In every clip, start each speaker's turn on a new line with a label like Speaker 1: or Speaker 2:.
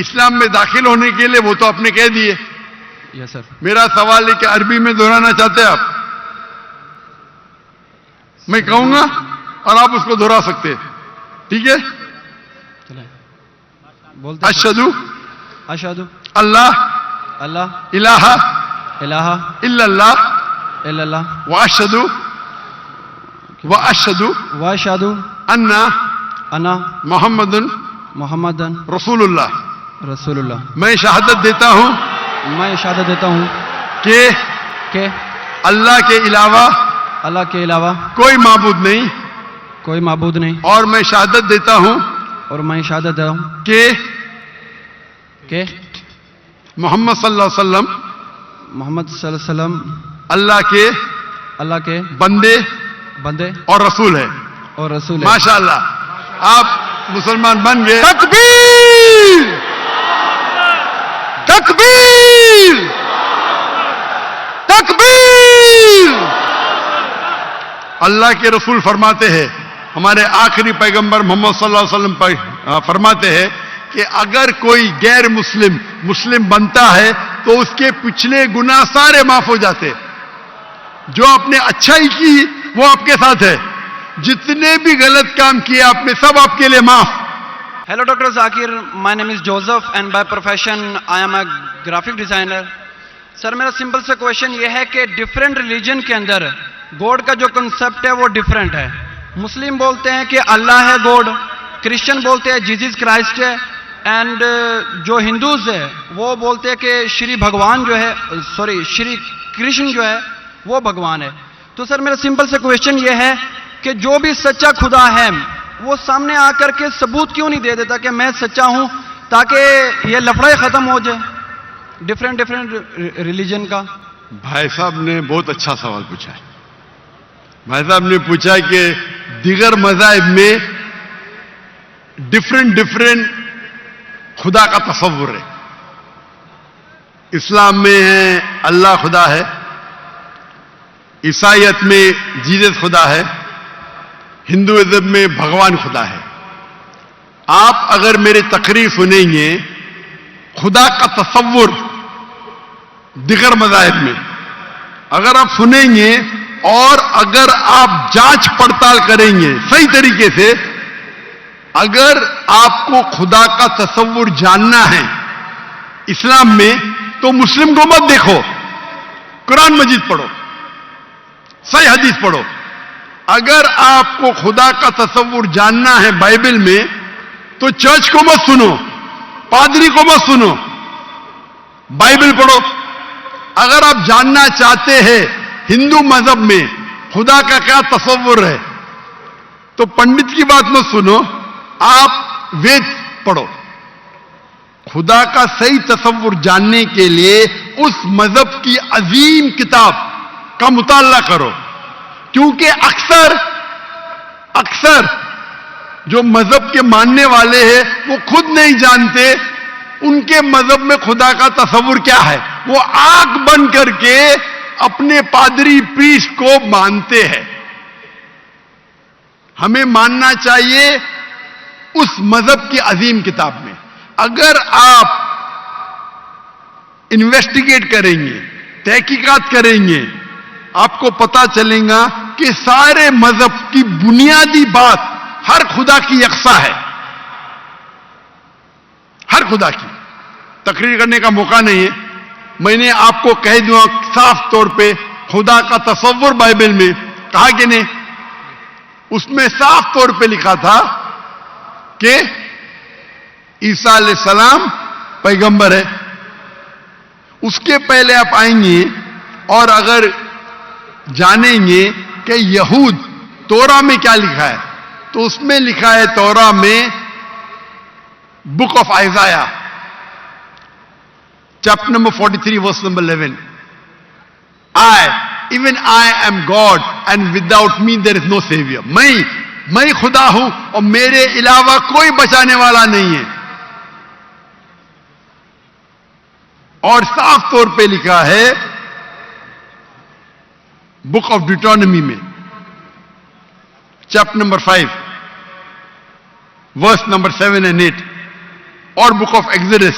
Speaker 1: اسلام میں داخل ہونے کے لیے وہ تو آپ نے کہہ دیے.
Speaker 2: یس سر.
Speaker 1: میرا سوال ہے کہ عربی میں دہرانا چاہتے ہیں آپ؟ میں کہوں گا اور آپ اس کو دہرا سکتے ہیں. ٹھیک ہے.
Speaker 2: بولتے
Speaker 1: اشہدو
Speaker 2: اشہدو
Speaker 1: اللہ
Speaker 2: اللہ
Speaker 1: الہ
Speaker 2: الہ
Speaker 1: الا اللہ
Speaker 2: الا اللہ
Speaker 1: واشہدو
Speaker 2: واشہدو
Speaker 1: انا
Speaker 2: انا
Speaker 1: محمد
Speaker 2: محمد
Speaker 1: رسول اللہ.
Speaker 2: رسول اللہ.
Speaker 1: میں شہادت دیتا ہوں
Speaker 2: میں شہادت دیتا ہوں
Speaker 1: کہ
Speaker 2: اللہ
Speaker 1: کے علاوہ
Speaker 2: کے علاوہ
Speaker 1: کوئی معبود نہیں،
Speaker 2: کوئی معبود نہیں،
Speaker 1: اور میں شہادت دیتا ہوں
Speaker 2: اور میں شہادت دیتا ہوں
Speaker 1: کہ محمد صلی اللہ علیہ وسلم
Speaker 2: محمد صلی اللہ علیہ وسلم
Speaker 1: اللہ کے
Speaker 2: بندے
Speaker 1: اور رسول ہے.
Speaker 2: اور رسول ہے.
Speaker 1: ماشاءاللہ آپ مسلمان بن گئے. تکبیر تکبیر تکبیر. اللہ کے رسول فرماتے ہیں، ہمارے آخری پیغمبر محمد صلی اللہ علیہ وسلم فرماتے ہیں کہ اگر کوئی غیر مسلم بنتا ہے تو اس کے پچھلے گناہ سارے معاف ہو جاتے. جو آپ نے اچھائی کی وہ آپ کے ساتھ ہے، جتنے بھی غلط کام کیے آپ نے سب آپ کے لیے معاف.
Speaker 2: Hello Dr. Zakir, my name is Joseph and by profession I am a graphic designer. سر میرا سمپل سا کویشچن یہ ہے کہ ڈفرینٹ ریلیجن کے اندر گوڈ کا جو کنسپٹ ہے وہ ڈفرینٹ ہے. مسلم بولتے ہیں کہ اللہ ہے گوڈ، کرسچن بولتے ہیں جیزس کرائسٹ ہے، اینڈ جو ہندوز ہے وہ بولتے ہیں کہ شری بھگوان جو ہے شری کرشن جو ہے وہ بھگوان ہے. تو سر میرا سمپل سا کویشچن یہ ہے کہ جو بھی سچا خدا ہے وہ سامنے آ کر کے ثبوت کیوں نہیں دے دیتا کہ میں سچا ہوں، تاکہ یہ لفڑے ختم ہو جائے ڈفرینٹ ریلیجن کا.
Speaker 1: بھائی صاحب نے بہت اچھا سوال پوچھا ہے. بھائی صاحب نے پوچھا کہ دیگر مذاہب میں ڈفرینٹ خدا کا تصور ہے. اسلام میں ہے اللہ خدا ہے، عیسائیت میں جیزس خدا ہے، ہندوازم میں بھگوان خدا ہے. آپ اگر میری تقریر سنیں گے خدا کا تصور دیگر مذاہب میں اگر آپ سنیں گے اور اگر آپ جانچ پڑتال کریں گے صحیح طریقے سے، اگر آپ کو خدا کا تصور جاننا ہے اسلام میں تو مسلم کو مت دیکھو، قرآن مجید پڑھو، صحیح حدیث پڑھو. اگر آپ کو خدا کا تصور جاننا ہے بائبل میں تو چرچ کو مت سنو، پادری کو مت سنو، بائبل پڑھو. اگر آپ جاننا چاہتے ہیں ہندو مذہب میں خدا کا کیا تصور ہے تو پنڈت کی بات مت سنو، آپ وید پڑھو. خدا کا صحیح تصور جاننے کے لیے اس مذہب کی عظیم کتاب کا مطالعہ کرو. کیونکہ اکثر جو مذہب کے ماننے والے ہیں وہ خود نہیں جانتے ان کے مذہب میں خدا کا تصور کیا ہے. وہ آنکھ بند کر کے اپنے پادری پریسٹ کو مانتے ہیں. ہمیں ماننا چاہیے اس مذہب کی عظیم کتاب میں. اگر آپ انویسٹیگیٹ کریں گے، تحقیقات کریں گے، آپ کو پتا چلے گا کہ سارے مذہب کی بنیادی بات ہر خدا کی یکساں ہے. ہر خدا کی. تقریر کرنے کا موقع نہیں ہے، میں نے آپ کو کہہ دوں صاف طور پہ خدا کا تصور بائبل میں کہا کہ نہیں، اس میں صاف طور پہ لکھا تھا کہ عیسیٰ علیہ السلام پیغمبر ہے. اس کے پہلے آپ آئیں گے اور اگر جانیں گے کہ یہود تورا میں کیا لکھا ہے تو اس میں لکھا ہے تورا میں book of Isaiah chapter number 43 verse number 11 even I am God and without me there is no savior. میں خدا ہوں اور میرے علاوہ کوئی بچانے والا نہیں ہے. اور صاف طور پہ لکھا ہے بک آف ڈیوٹرانومی میں chapter number 5 verse number 7 and 8 اور book of Exodus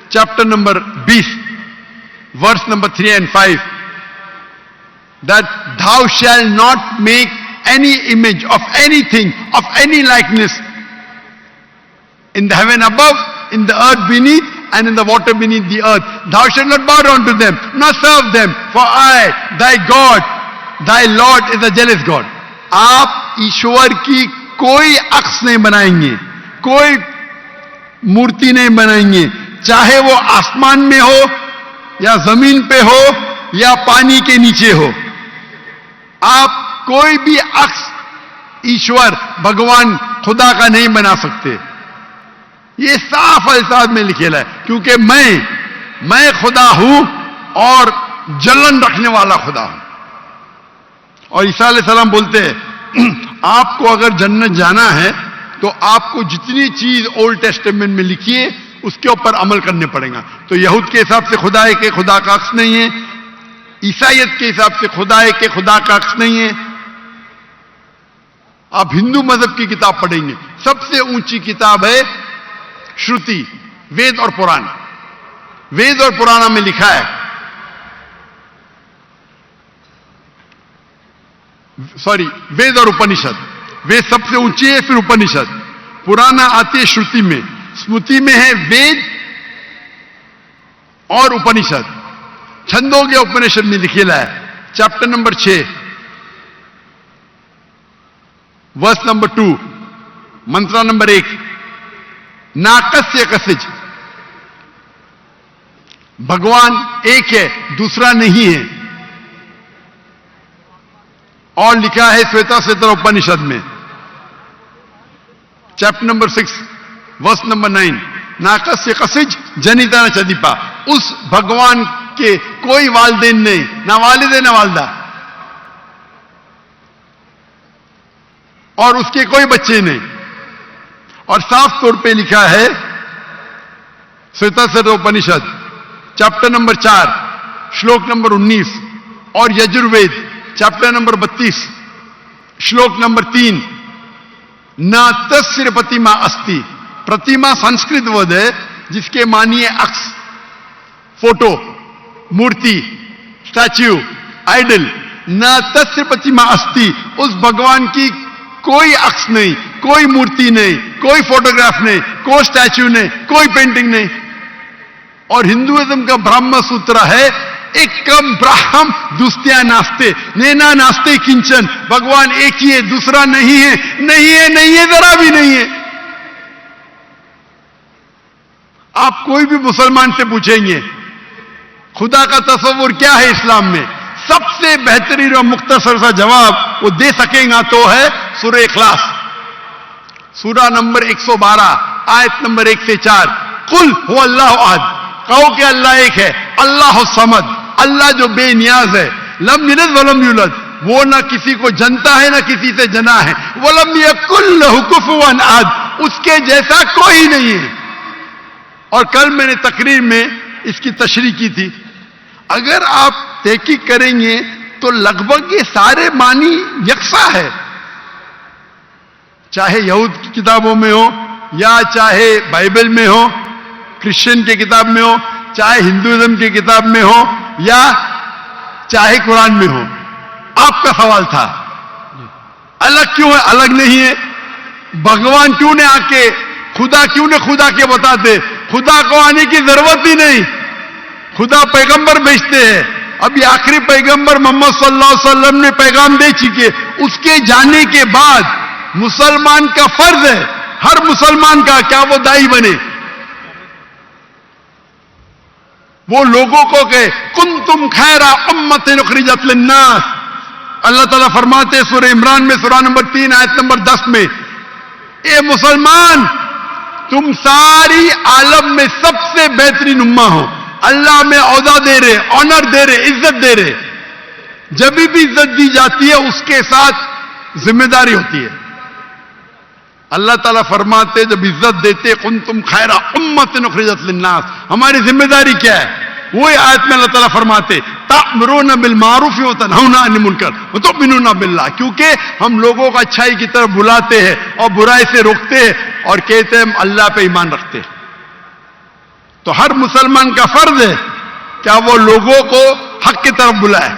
Speaker 1: chapter number 20 verse number 3 and 5, that thou shalt not make any image of anything, of any likeness in the heaven above, in the earth beneath, and in the water beneath the earth. Thou shalt not bow down to them, nor serve them, for I, thy God, thy Lord is a jealous God. آپ ایشور کی کوئی عکس نہیں بنائیں گے, کوئی مورتی نہیں بنائیں گے, چاہے وہ آسمان میں ہو یا زمین پہ ہو یا پانی کے نیچے ہو. آپ کوئی بھی عکس ایشور بھگوان خدا کا نہیں بنا سکتے. یہ صاف الفاظ میں لکھا ہے, کیونکہ میں خدا ہوں اور جلن رکھنے والا خدا ہوں. اور عیسیٰ علیہ السلام بولتے ہیں آپ کو اگر جنت جانا ہے تو آپ کو جتنی چیز اولڈ ٹیسٹمنٹ میں لکھی ہے اس کے اوپر عمل کرنے پڑے گا. تو یہود کے حساب سے خدا ہے کہ خدا کا عکس نہیں ہے, عیسائیت کے حساب سے خدا ہے کہ خدا کا عکس نہیں ہے. آپ ہندو مذہب کی کتاب پڑھیں گے, سب سے اونچی کتاب ہے شروتی, وید اور پران. وید اور پرانا میں لکھا ہے, سوری وید اور اپنشد. وید سب سے اونچی ہے, پھر اپنشد. پرانا آتی ہے شروتی میں, اسمرتی میں ہے وید اور اپنشد. چھندوگیہ اپنشد میں لکھا ہے chapter number 6 verse number 2 mantra number 1, ناکسیہ کسج, بھگوان ایک ہے دوسرا نہیں ہے. اور لکھا ہے سویتا سویتر اپنشد میں چیپٹر نمبر 6 ورس نمبر 9, ناکسیہ کسج جنیتا نہ چدیپا. اس بھگوان کے کوئی والدین نہیں, نہ والد ہے نہ والدہ, اور اس کے کوئی بچے نہیں. اور صاف طور پہ لکھا ہے Savita سویتر Upanishad chapter number 4 شلوک number 19 اور یجروید چیپٹر نمبر 32 شلوک نمبر 3, نہ تسر پتیما استی. پرتیما سنسکرت ورڈ ہے جس کے معنی ہے عکس, فوٹو, مورتی, اسٹیچو, آئیڈل. نہ تسر پتیما استی, اس بھگوان کی کوئی عکس نہیں, کوئی مورتی نہیں, کوئی فوٹوگراف نہیں, کوئی اسٹیچو نہیں, کوئی پینٹنگ نہیں. اور ہندوازم کا برہم سوتر ہے ایکم براہم دوستیا ناستے, نینا ناستے کنچن. بھگوان ایک ہی ہے, دوسرا نہیں ہے, نہیں ہے, نہیں ہے, ذرا بھی نہیں ہے. آپ کوئی بھی مسلمان سے پوچھیں گے خدا کا تصور کیا ہے اسلام میں, سب سے بہترین اور مختصر سا جواب وہ دے سکیں گا تو ہے سورہ اخلاص, سورہ نمبر 112 آیت نمبر 1 سے 4. قل هو اللہ احد, کہو کہ اللہ ایک ہے, اللہ الصمد, اللہ جو بے نیاز ہے, لم یلد ولم یولد, وہ نہ کسی کو جنتا ہے نہ کسی سے جنا ہے, ولم یکن لہ کفوا احد, اس کے جیسا کوئی نہیں ہے. اور کل میں نے تقریر میں اس کی تشریح کی تھی. اگر آپ تحقیق کریں گے تو لگ بھگ یہ سارے معنی یکساں ہے, چاہے یہود کی کتابوں میں ہو یا چاہے بائبل میں ہو, کرسچن کی کتاب میں ہو, چاہے ہندوازم کی کتاب میں ہو یا چاہے قرآن میں ہو. آپ کا سوال تھا الگ کیوں ہے, الگ نہیں ہے. بھگوان کیوں نے آ کے خدا کیوں نے خدا کے بتاتے, خدا کو آنے کی ضرورت ہی نہیں. خدا پیغمبر بھیجتے ہیں. ابھی آخری پیغمبر محمد صلی اللہ علیہ وسلم نے پیغام دے چکے. اس کے جانے کے بعد مسلمان کا فرض ہے, ہر مسلمان کا, کیا وہ دائی بنے, وہ لوگوں کو کہ کنتم خیر امت اخرجت للناس. اللہ تعالیٰ فرماتے سورہ عمران میں سورہ نمبر 3 آیت نمبر 10 میں, اے مسلمان تم ساری عالم میں سب سے بہترین امہ ہو. اللہ میں عہدہ دے رہے, آنر دے رہے, عزت دے رہے. جب بھی عزت دی جاتی ہے اس کے ساتھ ذمہ داری ہوتی ہے. اللہ تعالیٰ فرماتے جب عزت دیتے کنتم خیر امت اخرجت للناس, ہماری ذمہ داری کیا ہے, وہی آیت میں اللہ تعالیٰ فرماتے تأمرون بالمعروف وتنہون عن المنکر وتؤمنون باللہ, کیونکہ ہم لوگوں کو اچھائی کی طرف بلاتے ہیں اور برائی سے روکتے ہیں اور کہتے ہیں ہم اللہ پہ ایمان رکھتے ہیں. تو ہر مسلمان کا فرض ہے کیا وہ لوگوں کو حق کی طرف بلائے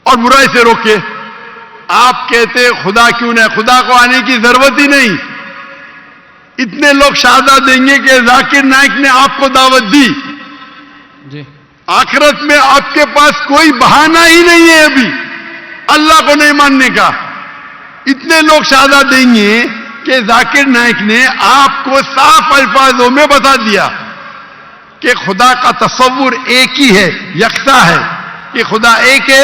Speaker 1: اور برائی سے روکے. آپ کہتے خدا کیوں نہیں؟ خدا کو آنے کی ضرورت ہی نہیں. اتنے لوگ شہادہ دیں گے کہ ذاکر نائک نے آپ کو دعوت دی.
Speaker 2: جی
Speaker 1: آخرت میں آپ کے پاس کوئی بہانہ ہی نہیں ہے ابھی اللہ کو نہیں ماننے کا. اتنے لوگ شہادہ دیں گے کہ ذاکر نائک نے آپ کو صاف الفاظوں میں بتا دیا کہ خدا کا تصور ایک ہی ہے، یکساں ہے، کہ خدا ایک ہے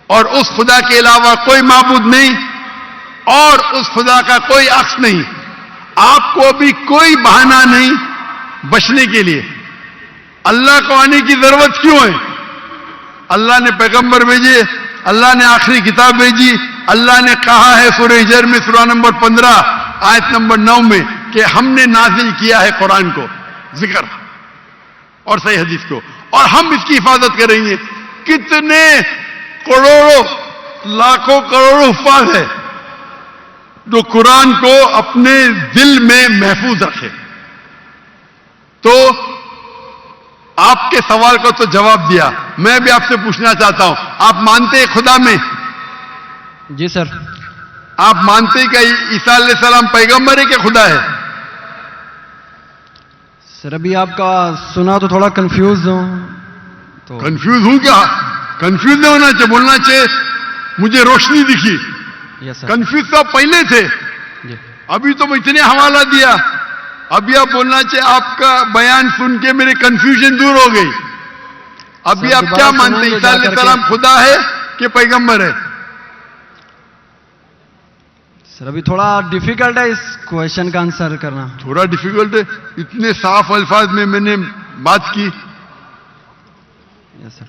Speaker 1: اور اس خدا کے علاوہ کوئی معبود نہیں اور اس خدا کا کوئی عکس نہیں. آپ کو ابھی کوئی بہانہ نہیں بچنے کے لیے. اللہ کو آنے کی ضرورت کیوں ہے؟ اللہ نے پیغمبر بھیجے، اللہ نے آخری کتاب بھیجی. اللہ نے کہا ہے سورہ ہجر میں سورہ نمبر 15 آیت نمبر 9 میں کہ ہم نے نازل کیا ہے قرآن کو، ذکر اور صحیح حدیث کو، اور ہم اس کی حفاظت کریں گے. کتنے کروڑوں لاکھوں کروڑوں حفاظ ہے جو قرآن کو اپنے دل میں محفوظ رکھے. تو آپ کے سوال کو تو جواب دیا. میں بھی آپ سے پوچھنا چاہتا ہوں، آپ مانتے ہیں خدا میں؟
Speaker 2: جی سر.
Speaker 1: آپ مانتے ہیں کہ عیسیٰ علیہ السلام پیغمبر ہے کہ خدا ہے؟
Speaker 2: سر ابھی آپ کا سنا تو تھوڑا کنفیوز ہوں. تو
Speaker 1: کنفیوز ہوں کیا؟ کنفیوز نہیں ہونا چاہیے، بولنا چاہیے مجھے روشنی دکھی.
Speaker 2: یس سر.
Speaker 1: کنفیوز تو آپ پہلے تھے،
Speaker 2: جی
Speaker 1: ابھی تو میں اتنے حوالہ دیا. ابھی آپ بولنا چاہیے آپ کا بیان سن کے میرے کنفیوژن دور ہو گئی. ابھی
Speaker 2: سر
Speaker 1: آپ
Speaker 2: دوبارہ
Speaker 1: کیا
Speaker 2: سنیں
Speaker 1: مانتے ہیں؟
Speaker 2: گے
Speaker 1: عیسیٰ
Speaker 2: جا
Speaker 1: علیہ
Speaker 2: کر کے.
Speaker 1: السلام خدا ہے کہ پیغمبر ہے؟
Speaker 2: سر ابھی تھوڑا ڈیفیکلٹ ہے اس کوشچن کا آنسر کرنا.
Speaker 1: تھوڑا ڈیفیکلٹ ہے. اتنے صاف الفاظ میں نے بات کی
Speaker 2: یس سر.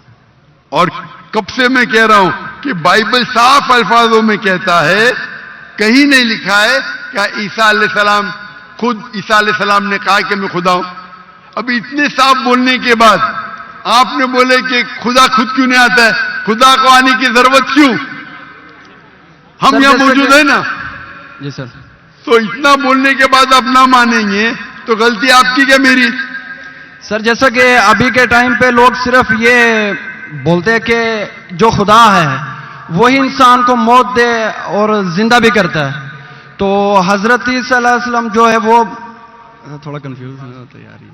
Speaker 1: اور کب سے میں کہہ رہا ہوں کہ بائبل صاف الفاظوں میں کہتا ہے، کہیں نہیں لکھا ہے کہ عیسیٰ علیہ السلام خود عیسیٰ علیہ السلام نے کہا کہ میں خدا ہوں. ابھی اتنے صاف بولنے کے بعد آپ نے بولے کہ خدا خود کیوں نہیں آتا ہے؟ خدا کو آنے کی ضرورت کیوں؟ ہم
Speaker 2: سر
Speaker 1: یہاں
Speaker 2: جیسے
Speaker 1: موجود
Speaker 2: کہ-
Speaker 1: ہیں نا.
Speaker 2: جی سر.
Speaker 1: تو اتنا بولنے کے بعد آپ نہ مانیں گے تو غلطی آپ کی کیا میری؟
Speaker 2: سر جیسا کہ ابھی کے ٹائم پہ لوگ صرف یہ بولتے ہیں کہ جو خدا ہے وہی انسان کو موت دے اور زندہ بھی کرتا ہے. تو حضرت عیسیٰ علیہ السلام جو ہے وہ تھوڑا کنفیوز ہوتا ہے یار یہ.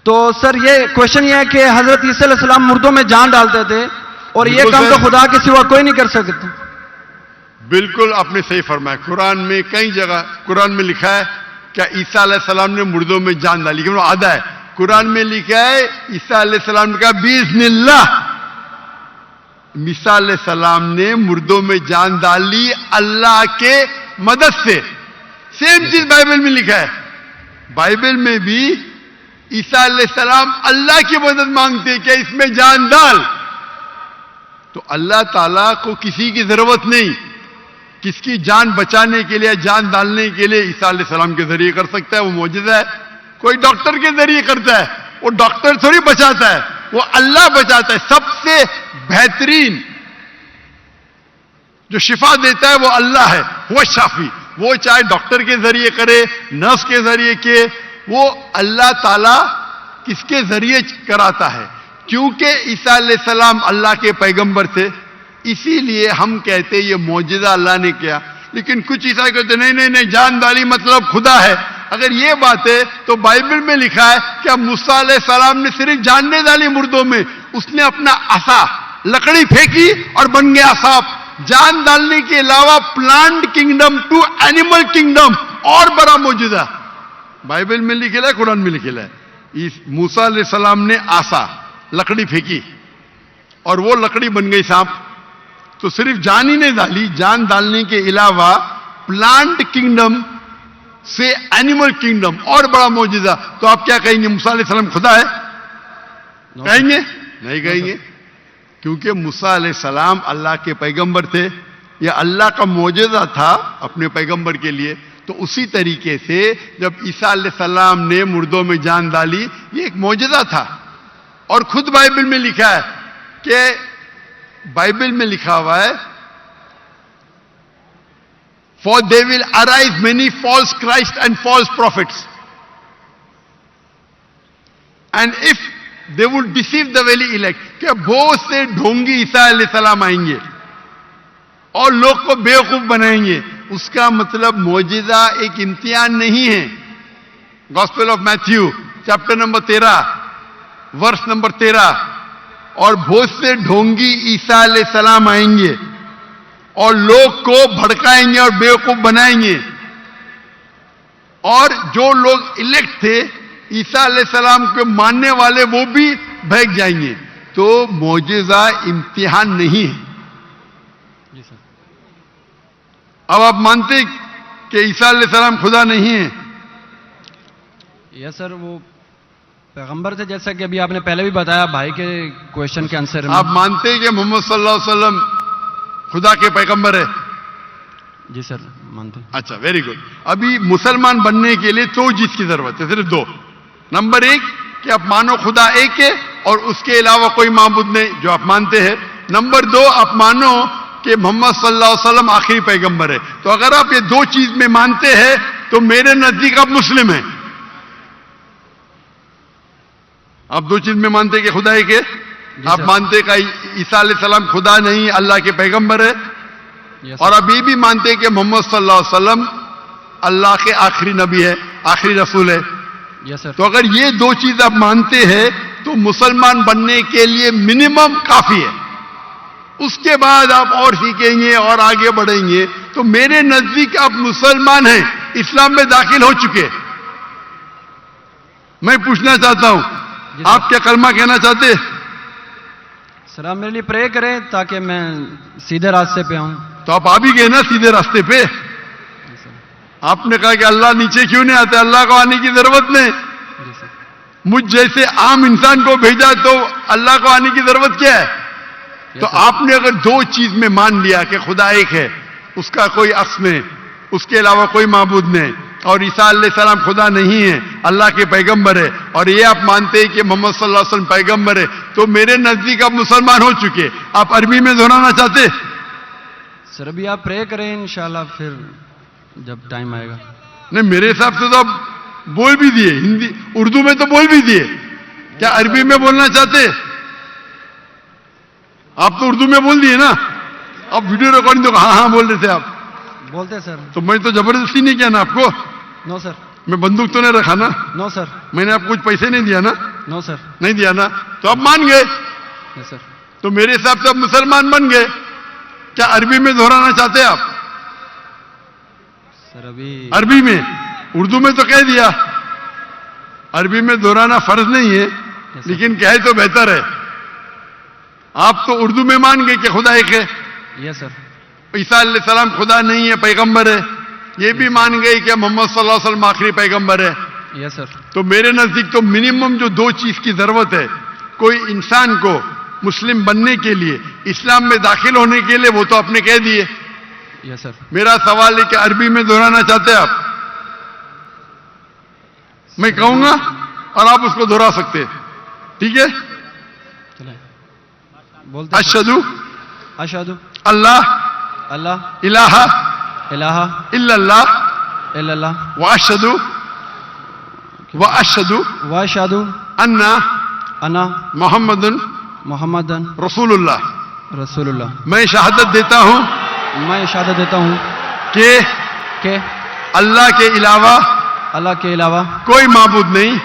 Speaker 2: تو سر یہ کوشچن یہ ہے کہ حضرت عیسیٰ علیہ السلام مردوں میں جان ڈالتے تھے اور یہ
Speaker 1: بالکل
Speaker 2: کام تو
Speaker 1: سر.
Speaker 2: خدا کے سوا کوئی نہیں کر سکتا.
Speaker 1: بالکل آپ نے صحیح فرمایا. قرآن میں کئی جگہ قرآن میں لکھا ہے کہ عیسیٰ علیہ السلام نے مردوں میں جان ڈالی، لیکن وہ آدھا ہے. قرآن میں لکھا ہے عیسیٰ علیہ السلام نے کہا بِإِذْنِ اللَّهِ. عیسیٰ علیہ السلام نے مردوں میں جان ڈالی اللہ کے مدد سے. سیم چیز بائبل میں لکھا ہے. بائبل میں بھی عیسیٰ علیہ السلام اللہ کی مدد مانگتے کہ اس میں جان ڈال. تو اللہ تعالیٰ کو کسی کی ضرورت نہیں. کس کی جان بچانے کے لیے، جان ڈالنے کے لیے عیسیٰ علیہ السلام کے ذریعے کر سکتا ہے. وہ معجزہ ہے. کوئی ڈاکٹر کے ذریعے کرتا ہے، وہ ڈاکٹر تھوڑی بچاتا ہے، وہ اللہ بچاتا ہے. سب سے بہترین جو شفا دیتا ہے وہ اللہ ہے، وہ شافی. وہ چاہے ڈاکٹر کے ذریعے کرے، نرس کے ذریعے کے، وہ اللہ تعالیٰ کس کے ذریعے کراتا ہے. کیونکہ عیسیٰ علیہ السلام اللہ کے پیغمبر تھے، اسی لیے ہم کہتے یہ معجزہ اللہ نے کیا. لیکن کچھ عیسائی کہتے نہیں جان ڈالی مطلب خدا ہے. اگر یہ بات ہے تو بائبل میں لکھا ہے کہ موسیٰ علیہ السلام نے صرف جان نہیں ڈالی مردوں میں، اس نے اپنا عصا لکڑی پھینکی اور بن گیا سانپ. جان ڈالنے کے علاوہ plant kingdom to animal kingdom اور بڑا معجزہ بائبل میں لکھا ہے، قرآن میں لکھا ہے. موسیٰ علیہ السلام نے عصا لکڑی پھینکی اور وہ لکڑی بن گئی سانپ. تو صرف جان ہی نہیں ڈالی، جان ڈالنے کے علاوہ پلانٹ کنگڈم سے اینیمل کنگڈم اور بڑا معجزہ. تو آپ کیا کہیں گے موسیٰ علیہ السلام خدا ہے؟ کہیں گے؟ نہیں کہیں گے. کیونکہ موسیٰ علیہ السلام اللہ کے پیغمبر تھے، یہ اللہ کا معجزہ تھا اپنے پیغمبر کے لیے. تو اسی طریقے سے جب عیسیٰ علیہ السلام نے مردوں میں جان ڈالی، یہ ایک معجزہ تھا. اور خود بائبل میں لکھا ہے کہ بائبل میں لکھا ہوا ہے For there will arise many false Christ and false prophets. And if they would deceive the very elect, کہ بہت سے ڈھونگی عیسیٰ علیہ السلام آئیں گے اور لوگ کو بیوقوف بنائیں گے. اس کا مطلب معجزہ ایک امتحان نہیں ہے. Gospel of Matthew chapter number 13 verse number 13. اور بہت سے ڈھونگی عیسیٰ علیہ السلام آئیں گے اور لوگ کو بھڑکائیں گے اور بیوقوف بنائیں گے, اور جو لوگ الیکٹ تھے عیسیٰ علیہ السلام کے ماننے والے وہ بھی بہک جائیں گے. تو معجزہ امتحان نہیں ہے.
Speaker 2: جی سر.
Speaker 1: اب آپ مانتے کہ عیسیٰ علیہ السلام خدا نہیں ہے؟
Speaker 2: یس سر, وہ پیغمبر تھے, جیسا کہ ابھی آپ نے پہلے بھی بتایا بھائی کے کوشچن کے آنسر میں.
Speaker 1: آپ مانتے کہ محمد صلی اللہ علیہ وسلم خدا کے پیغمبر ہے؟
Speaker 2: جی سر مانتے.
Speaker 1: اچھا, ویری گڈ. ابھی مسلمان بننے کے لیے 2 چیز کی ضرورت ہے, صرف 2. نمبر 1 کہ آپ مانو خدا ایک ہے اور اس کے علاوہ کوئی معبود نہیں, جو آپ مانتے ہیں. نمبر 2 آپ مانو کہ محمد صلی اللہ علیہ وسلم آخری پیغمبر ہے. تو اگر آپ یہ 2 چیز میں مانتے ہیں تو میرے نزدیک آپ مسلم ہیں. آپ 2 چیز میں مانتے کہ خدا ایک ہے, آپ مانتے کہ عیسیٰ علیہ السلام خدا نہیں اللہ کے پیغمبر ہے, اور آپ یہ بھی مانتے کہ محمد صلی اللہ علیہ وسلم اللہ کے آخری نبی ہے, آخری رسول ہے.
Speaker 2: یس سر.
Speaker 1: تو اگر یہ 2 چیز آپ مانتے ہیں تو مسلمان بننے کے لیے منیمم کافی ہے. اس کے بعد آپ اور سیکھیں گے اور آگے بڑھیں گے. تو میرے نزدیک آپ مسلمان ہیں, اسلام میں داخل ہو چکے. میں پوچھنا چاہتا ہوں, آپ کیا کلمہ کہنا چاہتے؟
Speaker 2: سر آپ میرے لیے پرے کریں تاکہ میں سیدھے راستے پہ آؤں.
Speaker 1: تو آپ آ بھی گئے نا سیدھے راستے پہ. آپ نے کہا کہ اللہ نیچے کیوں نہیں آتے, اللہ کو آنے کی ضرورت نہیں. مجھ جیسے عام انسان کو بھیجا تو اللہ کو آنے کی ضرورت کیا ہے؟ تو آپ نے اگر 2 چیز میں مان لیا کہ خدا ایک ہے, اس کا کوئی عکس نہیں, اس کے علاوہ کوئی معبود نہیں, اور عیسیٰ علیہ السلام خدا نہیں ہے اللہ کے پیغمبر ہے, اور یہ آپ مانتے ہیں کہ محمد صلی اللہ علیہ وسلم پیغمبر ہے, تو میرے نزدیک آپ مسلمان ہو چکے. آپ عربی میں دہرانا چاہتے؟
Speaker 2: سر ابھی آپ پرے کریں انشاءاللہ, پھر جب ٹائم آئے گا.
Speaker 1: نہیں, میرے حساب سے تو آپ بول بھی دیے, ہندی اردو میں تو بول بھی دیے. کیا عربی میں بولنا چاہتے؟ آپ تو اردو میں بول دیے نا. آپ ویڈیو ریکارڈنگ تو ہاں ہاں بول رہے تھے آپ.
Speaker 2: بولتے سر.
Speaker 1: تو میں تو زبردستی نہیں کیا نا آپ کو.
Speaker 2: نو سر.
Speaker 1: میں بندوق تو نہیں رکھا نا.
Speaker 2: نو سر.
Speaker 1: میں نے آپ کو کچھ پیسے نہیں دیا نا.
Speaker 2: نو سر.
Speaker 1: نہیں دیا نا, تو آپ مان گئے.
Speaker 2: یس سر.
Speaker 1: تو میرے حساب سے آپ مسلمان بن گئے. کیا عربی میں دہرانا چاہتے آپ؟
Speaker 2: سر ابھی
Speaker 1: عربی میں, اردو میں تو کہہ دیا. عربی میں دہرانا فرض نہیں ہے, لیکن کہے تو بہتر ہے. آپ تو اردو میں مان گئے کہ خدا ایک ہے.
Speaker 2: یس سر.
Speaker 1: عیسیٰ علیہ السلام خدا نہیں ہے, پیغمبر ہے. یہ بھی مان گئے کہ محمد صلی اللہ علیہ وسلم آخری پیغمبر ہے.
Speaker 2: یس سر.
Speaker 1: تو میرے نزدیک تو منیمم جو 2 چیز کی ضرورت ہے کوئی انسان کو مسلم بننے کے لیے, اسلام میں داخل ہونے کے لیے, وہ تو آپ نے کہہ دیے.
Speaker 2: یس سر.
Speaker 1: میرا سوال ہے کہ عربی میں دہرانا چاہتے ہیں آپ؟ میں کہوں گا اور آپ اس کو دہرا سکتے. ٹھیک ہے.
Speaker 2: بولتے.
Speaker 1: اشہدو
Speaker 2: اشہدو
Speaker 1: اللہ
Speaker 2: اللہ
Speaker 1: الہ
Speaker 2: الہ
Speaker 1: الا اللہ
Speaker 2: الا اللہ
Speaker 1: واشہدو
Speaker 2: واشہدو
Speaker 1: انا
Speaker 2: انا
Speaker 1: محمد
Speaker 2: محمد
Speaker 1: رسول اللہ.
Speaker 2: رسول اللہ.
Speaker 1: میں شہادت دیتا ہوں
Speaker 2: میں شہادت دیتا ہوں
Speaker 1: کہ
Speaker 2: اللہ کے علاوہ
Speaker 1: کوئی معبود نہیں,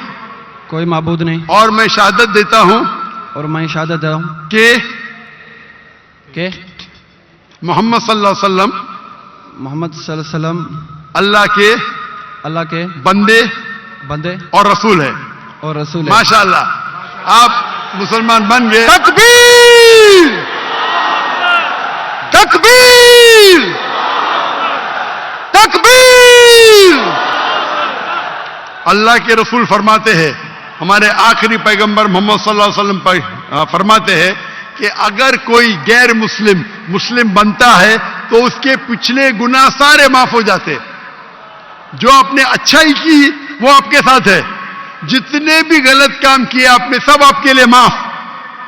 Speaker 2: کوئی معبود نہیں,
Speaker 1: اور میں شہادت دیتا ہوں
Speaker 2: اور میں شہادت دیتا ہوں
Speaker 1: کہ محمد صلی اللہ علیہ وسلم
Speaker 2: محمد صلی اللہ علیہ وسلم
Speaker 1: اللہ کے
Speaker 2: بندے
Speaker 1: اور رسول ہے.
Speaker 2: اور رسول ہے.
Speaker 1: ماشاءاللہ, آپ مسلمان بن گئے. تکبیر تکبیر تکبیر. اللہ کے رسول فرماتے ہیں, ہمارے آخری پیغمبر محمد صلی اللہ علیہ وسلم فرماتے ہیں کہ اگر کوئی غیر مسلم بنتا ہے تو اس کے پچھلے گناہ سارے معاف ہو جاتے. جو آپ نے اچھائی کی وہ آپ کے ساتھ ہے, جتنے بھی غلط کام کیے آپ نے سب آپ کے لیے معاف.